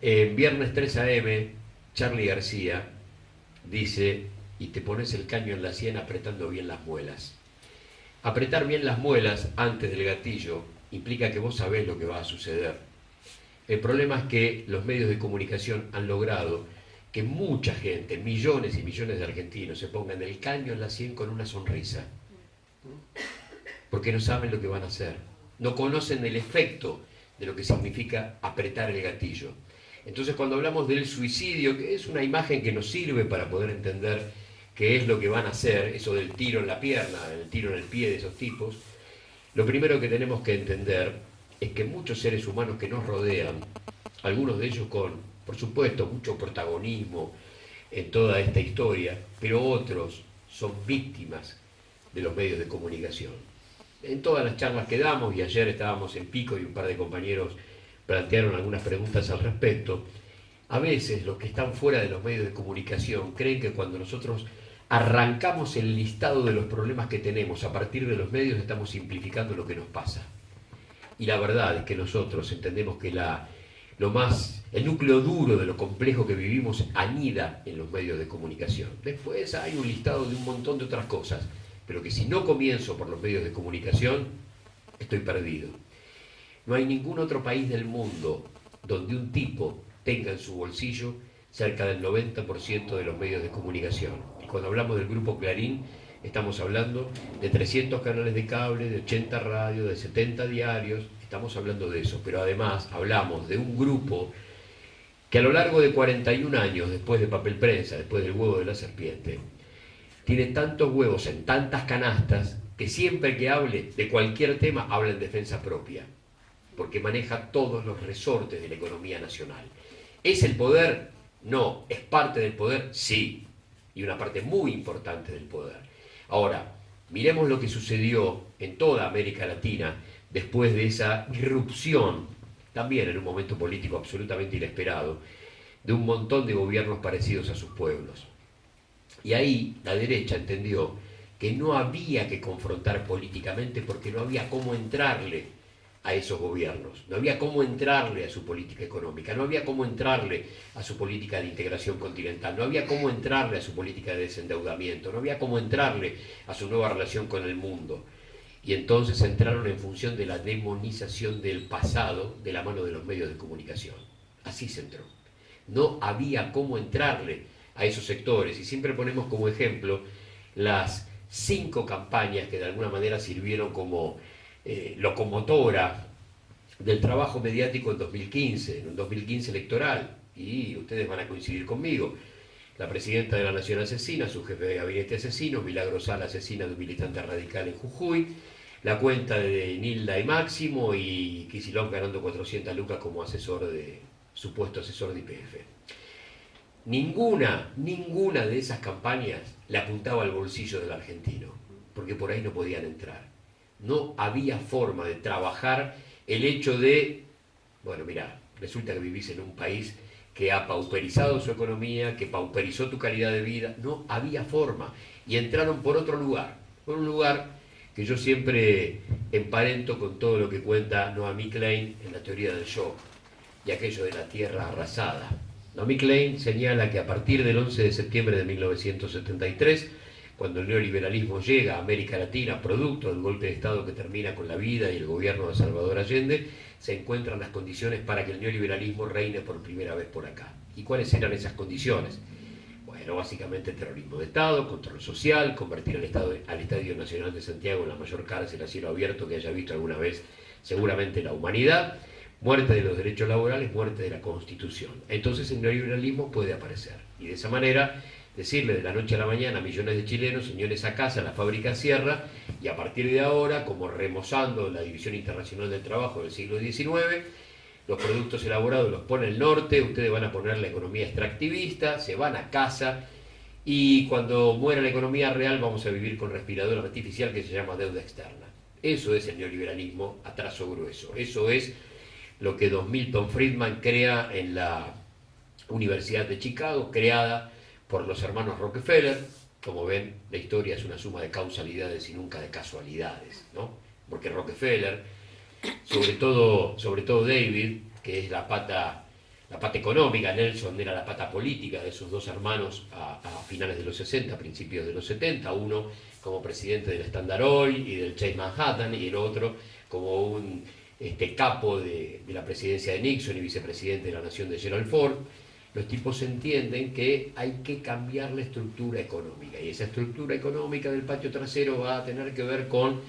En Viernes 3 AM, Charly García dice, y te pones el caño en la sien apretando bien las muelas. Apretar bien las muelas antes del gatillo implica que vos sabés lo que va a suceder. El problema es que los medios de comunicación han logrado que mucha gente, millones y millones de argentinos, se pongan el caño en la sien con una sonrisa, porque no saben lo que van a hacer, no conocen el efecto de lo que significa apretar el gatillo. Entonces, cuando hablamos del suicidio, que es una imagen que nos sirve para poder entender qué es lo que van a hacer, eso del tiro en la pierna, el tiro en el pie de esos tipos, lo primero que tenemos que entender es que muchos seres humanos que nos rodean, algunos de ellos con, por supuesto, mucho protagonismo en toda esta historia, pero otros son víctimas de los medios de comunicación. En todas las charlas que damos, y ayer estábamos en Pico y un par de compañeros plantearon algunas preguntas al respecto, a veces los que están fuera de los medios de comunicación creen que cuando nosotros arrancamos el listado de los problemas que tenemos a partir de los medios estamos simplificando lo que nos pasa. Y la verdad es que nosotros entendemos que el núcleo duro de lo complejo que vivimos anida en los medios de comunicación. Después hay un listado de un montón de otras cosas, pero que si no comienzo por los medios de comunicación, estoy perdido. No hay ningún otro país del mundo donde un tipo tenga en su bolsillo cerca del 90% de los medios de comunicación. Y cuando hablamos del grupo Clarín, estamos hablando de 300 canales de cable, de 80 radios, de 70 diarios, estamos hablando de eso. Pero además hablamos de un grupo que a lo largo de 41 años, después de Papel Prensa, después del huevo de la serpiente, tiene tantos huevos en tantas canastas que siempre que hable de cualquier tema habla en defensa propia, porque maneja todos los resortes de la economía nacional. ¿Es el poder? No. ¿Es parte del poder? Sí. Y una parte muy importante del poder. Ahora, miremos lo que sucedió en toda América Latina después de esa irrupción, también en un momento político absolutamente inesperado, de un montón de gobiernos parecidos a sus pueblos. Y ahí la derecha entendió que no había que confrontar políticamente porque no había cómo entrarle a esos gobiernos, no había cómo entrarle a su política económica, no había cómo entrarle a su política de integración continental, no había cómo entrarle a su política de desendeudamiento, no había cómo entrarle a su nueva relación con el mundo. Y entonces entraron en función de la demonización del pasado de la mano de los medios de comunicación. Así se entró. No había cómo entrarle a esos sectores. Y siempre ponemos como ejemplo las 5 campañas que de alguna manera sirvieron como locomotora del trabajo mediático en 2015, en un 2015 electoral. Y ustedes van a coincidir conmigo. La presidenta de la Nación asesina, su jefe de gabinete asesino, Milagro Sala asesina de un militante radical en Jujuy, la cuenta de Nilda y Máximo y Kicillof ganando 400 lucas como supuesto asesor de IPF. Ninguna de esas campañas le apuntaba al bolsillo del argentino, porque por ahí no podían entrar. No había forma de trabajar el hecho de, bueno, mirá, resulta que vivís en un país que ha pauperizado su economía, que pauperizó tu calidad de vida, no había forma. Y entraron por otro lugar, por un lugar que yo siempre emparento con todo lo que cuenta Noam Klein en la teoría del shock y aquello de la tierra arrasada. Noam Klein señala que a partir del 11 de septiembre de 1973, cuando el neoliberalismo llega a América Latina, producto del golpe de Estado que termina con la vida y el gobierno de Salvador Allende, se encuentran las condiciones para que el neoliberalismo reine por primera vez por acá. ¿Y cuáles eran esas condiciones? Bueno, básicamente terrorismo de Estado, control social, convertir al Estadio Nacional de Santiago en la mayor cárcel a cielo abierto que haya visto alguna vez seguramente la humanidad, muerte de los derechos laborales, muerte de la Constitución. Entonces el neoliberalismo puede aparecer. Y de esa manera decirle de la noche a la mañana a millones de chilenos, señores a casa, la fábrica cierra, y a partir de ahora, como remozando la División Internacional del Trabajo del siglo XIX, los productos elaborados los pone el norte, ustedes van a poner la economía extractivista, se van a casa, y cuando muera la economía real vamos a vivir con respirador artificial que se llama deuda externa. Eso es el neoliberalismo a trazo grueso. Eso es lo que Milton Friedman crea en la Universidad de Chicago, creada por los hermanos Rockefeller. Como ven, la historia es una suma de causalidades y nunca de casualidades, ¿no? Porque Rockefeller, sobre todo David, que es la pata la pata económica. Nelson era la pata política de sus dos hermanos a finales de los 60, principios de los 70, uno como presidente del Standard Oil y del Chase Manhattan, y el otro como un capo de la presidencia de Nixon y vicepresidente de la nación de Gerald Ford. Los tipos entienden que hay que cambiar la estructura económica, y esa estructura económica del patio trasero va a tener que ver con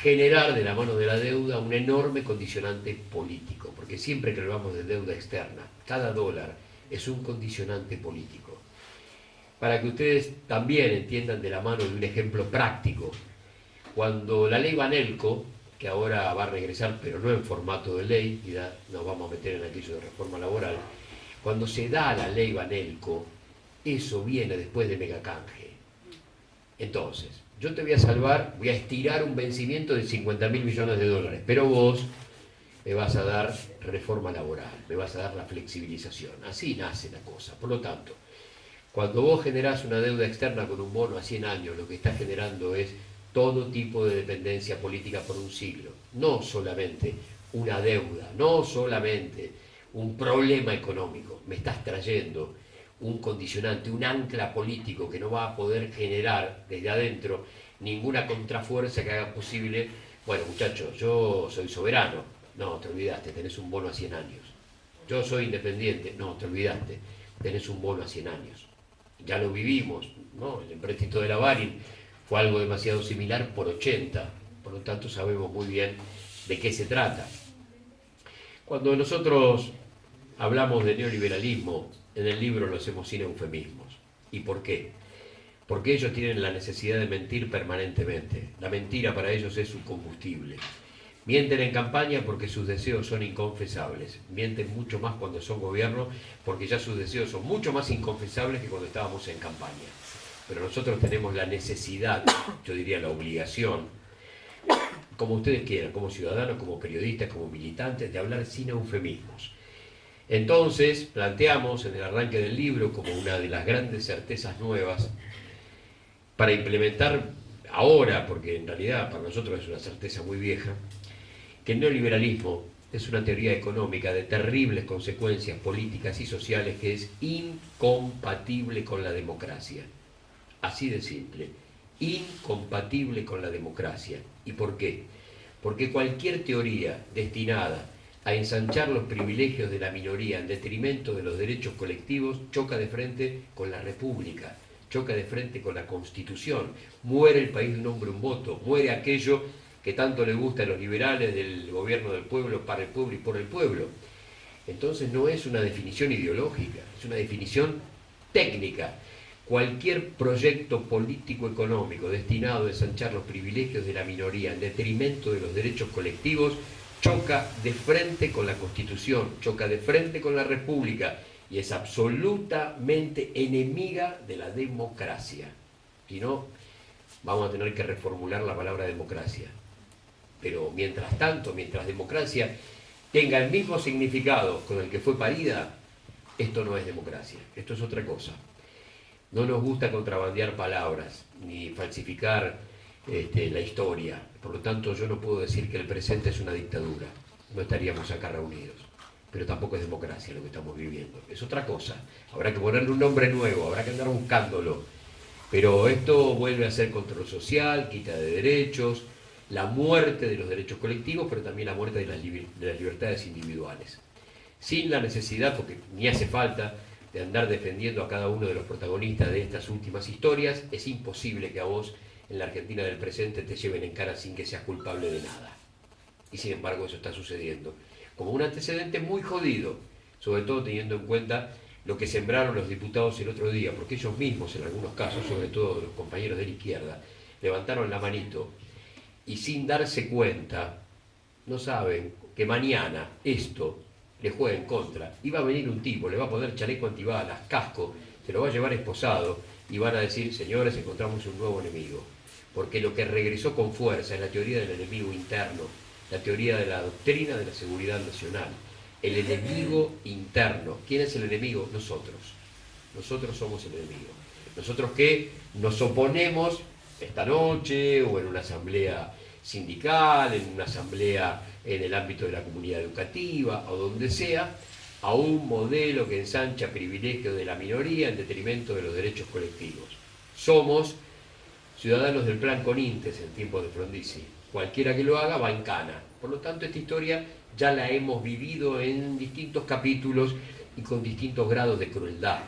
generar de la mano de la deuda un enorme condicionante político, porque siempre que hablamos de deuda externa, cada dólar es un condicionante político. Para que ustedes también entiendan de la mano de un ejemplo práctico, cuando la ley Banelco, que ahora va a regresar pero no en formato de ley, y nos vamos a meter en aquello de reforma laboral, cuando se da la ley Banelco, eso viene después de megacanje. Entonces, yo te voy a salvar, voy a estirar un vencimiento de 50.000 millones de dólares, pero vos me vas a dar reforma laboral, me vas a dar la flexibilización. Así nace la cosa. Por lo tanto, cuando vos generás una deuda externa con un bono a 100 años, lo que estás generando es todo tipo de dependencia política por un siglo. No solamente una deuda, no solamente un problema económico. Me estás trayendo un condicionante, un ancla político que no va a poder generar desde adentro ninguna contrafuerza que haga posible, bueno muchachos, yo soy soberano, no, te olvidaste, tenés un bono a 100 años. Yo soy independiente, no, te olvidaste, tenés un bono a 100 años. Ya lo vivimos, ¿no? El empréstito de la Barin fue algo demasiado similar por 80, por lo tanto sabemos muy bien de qué se trata. Cuando nosotros hablamos de neoliberalismo, en el libro lo hacemos sin eufemismos. ¿Y por qué? Porque ellos tienen la necesidad de mentir permanentemente. La mentira para ellos es su combustible. Mienten en campaña porque sus deseos son inconfesables. Mienten mucho más cuando son gobierno porque ya sus deseos son mucho más inconfesables que cuando estábamos en campaña. Pero nosotros tenemos la necesidad, yo diría la obligación, como ustedes quieran, como ciudadanos, como periodistas, como militantes, de hablar sin eufemismos. Entonces, planteamos en el arranque del libro como una de las grandes certezas nuevas para implementar ahora, porque en realidad para nosotros es una certeza muy vieja, que el neoliberalismo es una teoría económica de terribles consecuencias políticas y sociales que es incompatible con la democracia. Así de simple, incompatible con la democracia. ¿Y por qué? Porque cualquier teoría destinada a ensanchar los privilegios de la minoría en detrimento de los derechos colectivos choca de frente con la República, choca de frente con la Constitución. Muere el país de un hombre, un voto, muere aquello que tanto le gusta a los liberales del gobierno del pueblo, para el pueblo y por el pueblo. Entonces no es una definición ideológica, es una definición técnica. Cualquier proyecto político-económico destinado a ensanchar los privilegios de la minoría en detrimento de los derechos colectivos choca de frente con la Constitución, choca de frente con la República y es absolutamente enemiga de la democracia. Si no, vamos a tener que reformular la palabra democracia. Pero mientras tanto, mientras democracia tenga el mismo significado con el que fue parida, esto no es democracia, esto es otra cosa. No nos gusta contrabandear palabras, ni falsificar la historia. Por lo tanto, yo no puedo decir que el presente es una dictadura. No estaríamos acá reunidos. Pero tampoco es democracia lo que estamos viviendo. Es otra cosa. Habrá que ponerle un nombre nuevo, habrá que andar buscándolo. Pero esto vuelve a ser control social, quita de derechos, la muerte de los derechos colectivos, pero también la muerte de las libertades individuales. Sin la necesidad, porque ni hace falta, de andar defendiendo a cada uno de los protagonistas de estas últimas historias, es imposible que a vos, en la Argentina del presente, te lleven en cara sin que seas culpable de nada. Y sin embargo eso está sucediendo. Como un antecedente muy jodido, sobre todo teniendo en cuenta lo que sembraron los diputados el otro día, porque ellos mismos, en algunos casos, sobre todo los compañeros de la izquierda, levantaron la manito y sin darse cuenta, no saben que mañana esto le juega en contra, y va a venir un tipo, le va a poner chaleco antibalas, casco, se lo va a llevar esposado, y van a decir, señores, encontramos un nuevo enemigo. Porque lo que regresó con fuerza es la teoría del enemigo interno, la teoría de la doctrina de la seguridad nacional. El enemigo interno. ¿Quién es el enemigo? Nosotros. Nosotros somos el enemigo. Nosotros que nos oponemos esta noche, o en una asamblea sindical, en una asamblea en el ámbito de la comunidad educativa, o donde sea, a un modelo que ensancha privilegios de la minoría en detrimento de los derechos colectivos. Somos ciudadanos del plan Conintes en tiempos de Frondizi. Cualquiera que lo haga va en cana. Por lo tanto, esta historia ya la hemos vivido en distintos capítulos y con distintos grados de crueldad.